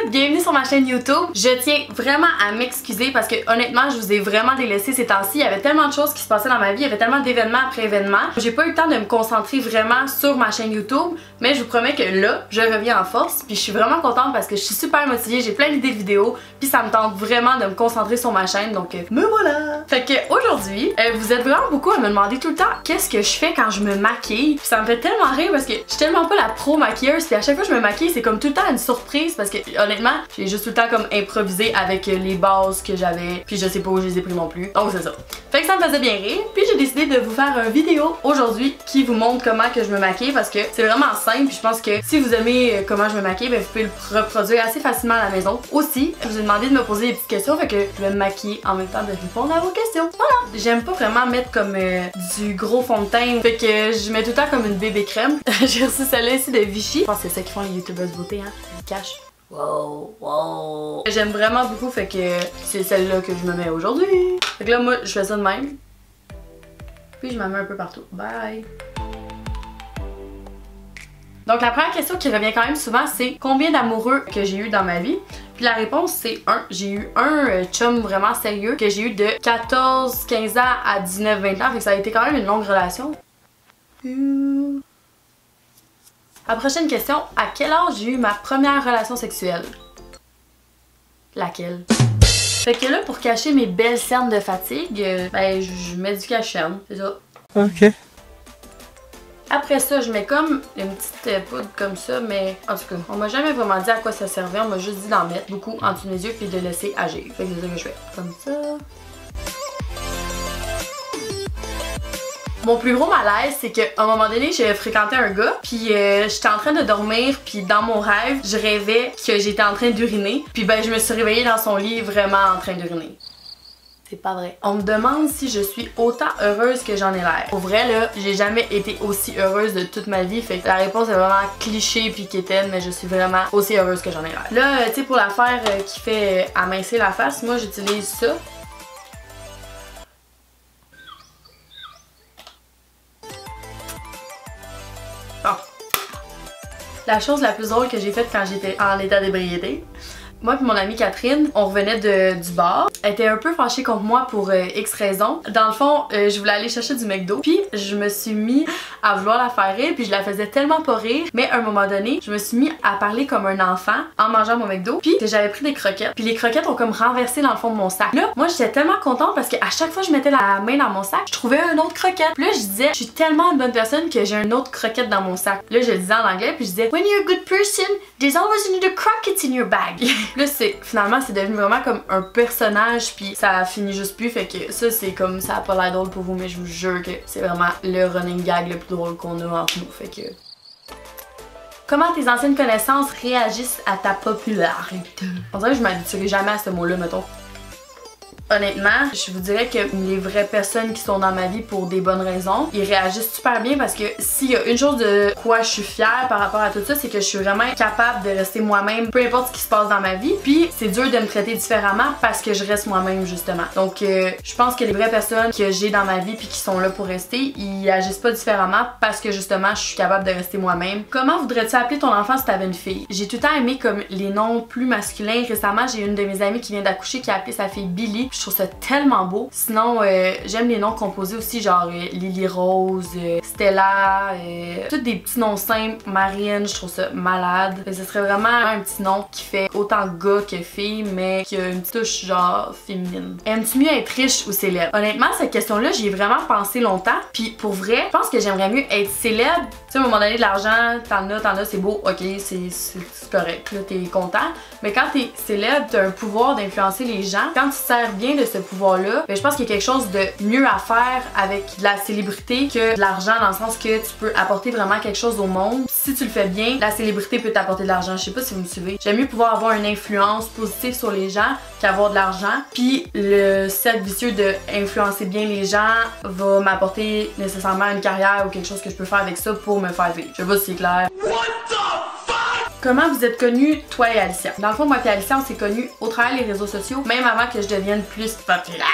bienvenue sur ma chaîne YouTube. Je tiens vraiment à m'excuser parce que honnêtement je vous ai vraiment délaissé ces temps-ci. Il y avait tellement de choses qui se passaient dans ma vie, il y avait tellement d'événements après événements. J'ai pas eu le temps de me concentrer vraiment sur ma chaîne YouTube, mais je vous promets que là, je reviens en force. Puis je suis vraiment contente parce que je suis super motivée, j'ai plein d'idées de vidéos, puis ça me tente vraiment de me concentrer sur ma chaîne, donc me voilà! Fait que aujourd'hui, vous êtes vraiment beaucoup à me demander tout le temps qu'est-ce que je fais quand je me maquille. Puis ça me fait tellement rire parce que je suis tellement pas la pro maquilleuse, puis à chaque fois que je me maquille, c'est comme tout le temps une surprise parce que honnêtement, j'ai juste tout le temps comme improvisé avec les bases que j'avais, puis je sais pas où je les ai pris non plus. Donc c'est ça. Fait que ça me faisait bien rire, puis j'ai décidé de vous faire une vidéo aujourd'hui qui vous montre comment que je me maquille parce que c'est vraiment simple, puis je pense que si vous aimez comment je me maquille, ben vous pouvez le reproduire assez facilement à la maison. Aussi, je vous ai demandé de me poser des petites questions, fait que je vais me maquiller en même temps de répondre à vos questions. Voilà! J'aime pas vraiment mettre comme du gros fond de teint, fait que je mets tout le temps comme une bébé crème. J'ai reçu celle-là ici de Vichy. Je pense que c'est ça qu'ils font les youtubeuses beauté, hein? Ils cachent. Wow, wow. J'aime vraiment beaucoup, fait que c'est celle-là que je me mets aujourd'hui. Fait que là, moi, je fais ça de même. Puis je m'en mets un peu partout. Bye! Donc la première question qui revient quand même souvent, c'est combien d'amoureux que j'ai eu dans ma vie? Puis la réponse c'est 1. J'ai eu un chum vraiment sérieux que j'ai eu de 14-15 ans à 19-20 ans, fait que ça a été quand même une longue relation. La prochaine question, à quel âge j'ai eu ma première relation sexuelle? Laquelle? Fait que là, pour cacher mes belles cernes de fatigue, ben je mets du cache-cerne, c'est ça. Ok. Après ça, je mets comme une petite poudre comme ça, mais en tout cas, on m'a jamais vraiment dit à quoi ça servait, on m'a juste dit d'en mettre beaucoup en dessous de mes yeux puis de laisser agir. Fait que c'est ça que je fais. Comme ça. Mon plus gros malaise, c'est qu'à un moment donné, j'ai fréquenté un gars, puis j'étais en train de dormir, puis dans mon rêve, je rêvais que j'étais en train d'uriner, puis ben je me suis réveillée dans son lit vraiment en train d'uriner. C'est pas vrai. On me demande si je suis autant heureuse que j'en ai l'air. Pour vrai là, j'ai jamais été aussi heureuse de toute ma vie, fait que la réponse est vraiment cliché puis quétaine, mais je suis vraiment aussi heureuse que j'en ai l'air. Là, tu sais, pour l'affaire qui fait amincer la face, moi j'utilise ça. Bon. La chose la plus drôle que j'ai faite quand j'étais en état d'ébriété, moi et mon amie Catherine, on revenait du bar. Elle était un peu fâchée contre moi pour X raisons. Dans le fond, je voulais aller chercher du McDo. Puis je me suis mis à vouloir la faire rire. Puis je la faisais tellement pas rire. Mais à un moment donné, je me suis mis à parler comme un enfant en mangeant mon McDo. Puis j'avais pris des croquettes. Puis les croquettes ont comme renversé dans le fond de mon sac. Là, moi j'étais tellement contente parce qu'à chaque fois que je mettais la main dans mon sac, je trouvais une autre croquette. Puis là, je disais, je suis tellement une bonne personne que j'ai une autre croquette dans mon sac. Là, je le disais en anglais. Puis je disais, when you're a good person, there's always another croquette in your bag. Là, finalement c'est devenu vraiment comme un personnage, puis ça finit juste plus, fait que ça c'est comme, ça a pas l'air drôle pour vous, mais je vous jure que c'est vraiment le running gag le plus drôle qu'on a entre nous, fait que... Comment tes anciennes connaissances réagissent à ta popularité? On dirait que je m'habituerai jamais à ce mot-là, mettons. Honnêtement, je vous dirais que les vraies personnes qui sont dans ma vie pour des bonnes raisons, ils réagissent super bien parce que s'il y a une chose de quoi je suis fière par rapport à tout ça, c'est que je suis vraiment capable de rester moi-même, peu importe ce qui se passe dans ma vie. Puis c'est dur de me traiter différemment parce que je reste moi-même justement. Donc je pense que les vraies personnes que j'ai dans ma vie puis qui sont là pour rester, ils agissent pas différemment parce que justement je suis capable de rester moi-même. Comment voudrais-tu appeler ton enfant si t'avais une fille? J'ai tout le temps aimé comme les noms plus masculins. Récemment, j'ai une de mes amies qui vient d'accoucher qui a appelé sa fille Billy. Je trouve ça tellement beau. Sinon, j'aime les noms composés aussi, genre Lily Rose, Stella, tous des petits noms simples. Marine, je trouve ça malade. Ce serait vraiment un petit nom qui fait autant gars que fille, mais qui a une petite touche genre féminine. Aimes-tu mieux être riche ou célèbre? Honnêtement, cette question-là, j'y ai vraiment pensé longtemps. Puis pour vrai, je pense que j'aimerais mieux être célèbre. Tu sais, à un moment donné, de l'argent, t'en as, c'est beau, ok, c'est correct, là, t'es content. Mais quand t'es célèbre, t'as un pouvoir d'influencer les gens. Quand tu sers bien de ce pouvoir-là, ben, je pense qu'il y a quelque chose de mieux à faire avec de la célébrité que de l'argent, dans le sens que tu peux apporter vraiment quelque chose au monde. Si tu le fais bien, la célébrité peut t'apporter de l'argent. Je sais pas si vous me suivez. J'aime mieux pouvoir avoir une influence positive sur les gens qu'avoir de l'argent. Puis le cercle vicieux de influencer bien les gens va m'apporter nécessairement une carrière ou quelque chose que je peux faire avec ça pour me faire vivre. Je sais pas si c'est clair. Comment vous êtes connus, toi et Alicia? Dans le fond, moi et Alicia, on s'est connus au travers des réseaux sociaux, même avant que je devienne plus populaire.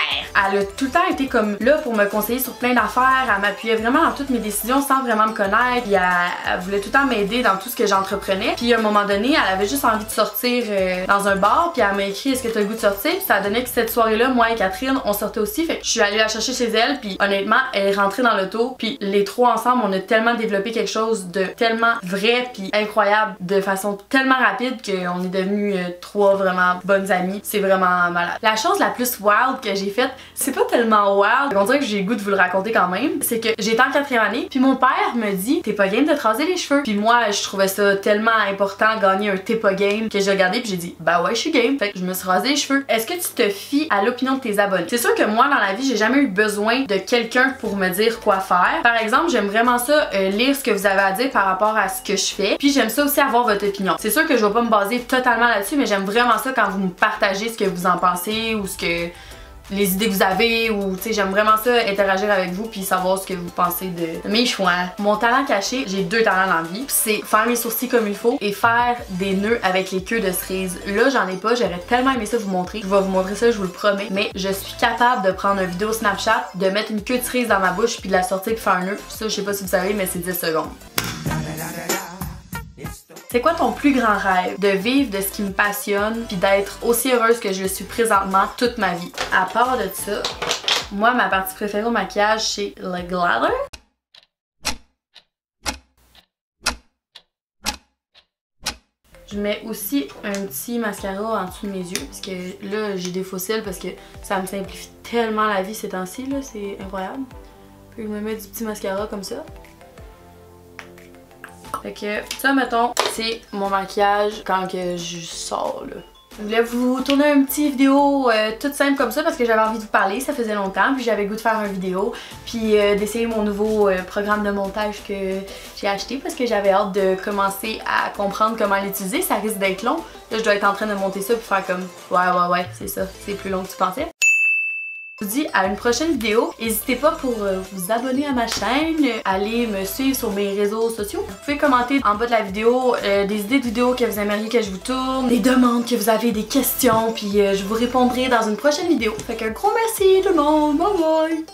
Elle a tout le temps été comme là pour me conseiller sur plein d'affaires, elle m'appuyait vraiment dans toutes mes décisions sans vraiment me connaître, puis elle voulait tout le temps m'aider dans tout ce que j'entreprenais. Puis à un moment donné, elle avait juste envie de sortir dans un bar, puis elle m'a écrit est-ce que tu as le goût de sortir? Puis ça a donné que cette soirée-là, moi et Catherine, on sortait aussi, fait que je suis allée la chercher chez elle, puis honnêtement, elle est rentrée dans l'auto, puis les trois ensemble, on a tellement développé quelque chose de tellement vrai puis incroyable, de façon tellement rapide qu'on est devenus trois vraiment bonnes amies. C'est vraiment malade. La chose la plus wild que j'ai faite, c'est pas tellement wild, on dirait que j'ai le goût de vous le raconter quand même, c'est que j'étais en 4e année, puis mon père me dit t'es pas game de te raser les cheveux? Puis moi, je trouvais ça tellement important, gagner un t'es pas game, que j'ai regardé puis j'ai dit bah ouais, je suis game. Fait que je me suis rasé les cheveux. Est-ce que tu te fies à l'opinion de tes abonnés? C'est sûr que moi, dans la vie, j'ai jamais eu besoin de quelqu'un pour me dire quoi faire. Par exemple, j'aime vraiment ça, lire ce que vous avez à dire par rapport à ce que je fais, puis j'aime ça aussi avoir votre opinion. C'est sûr que je vais pas me baser totalement là-dessus, mais j'aime vraiment ça quand vous me partagez ce que vous en pensez ou ce que les idées que vous avez, ou tu sais, j'aime vraiment ça interagir avec vous puis savoir ce que vous pensez de mes choix. Mon talent caché, j'ai 2 talents dans la vie, c'est faire mes sourcils comme il faut et faire des nœuds avec les queues de cerises. Là, j'en ai pas, j'aurais tellement aimé ça vous montrer. Je vais vous montrer ça, je vous le promets, mais je suis capable de prendre une vidéo Snapchat, de mettre une queue de cerise dans ma bouche puis de la sortir puis faire un nœud. Ça, je sais pas si vous savez, mais c'est 10 secondes. C'est quoi ton plus grand rêve? De vivre de ce qui me passionne puis d'être aussi heureuse que je le suis présentement toute ma vie. À part de ça, moi ma partie préférée au maquillage c'est le glitter. Je mets aussi un petit mascara en dessous de mes yeux parce que là j'ai des faux cils parce que ça me simplifie tellement la vie ces temps-ci, là, c'est incroyable. Puis je me mets du petit mascara comme ça. Fait que ça, mettons, c'est mon maquillage quand que je sors, là. Je voulais vous tourner une petite vidéo toute simple comme ça parce que j'avais envie de vous parler, ça faisait longtemps, puis j'avais le goût de faire une vidéo, puis d'essayer mon nouveau programme de montage que j'ai acheté parce que j'avais hâte de commencer à comprendre comment l'utiliser. Ça risque d'être long. Là, je dois être en train de monter ça puis faire comme ouais, c'est ça, c'est plus long que tu pensais. Je vous dis à une prochaine vidéo. N'hésitez pas pour vous abonner à ma chaîne, aller me suivre sur mes réseaux sociaux. Vous pouvez commenter en bas de la vidéo des idées de vidéos que vous aimeriez que je vous tourne, des demandes que vous avez, des questions, puis je vous répondrai dans une prochaine vidéo. Fait qu'un gros merci tout le monde, bye bye!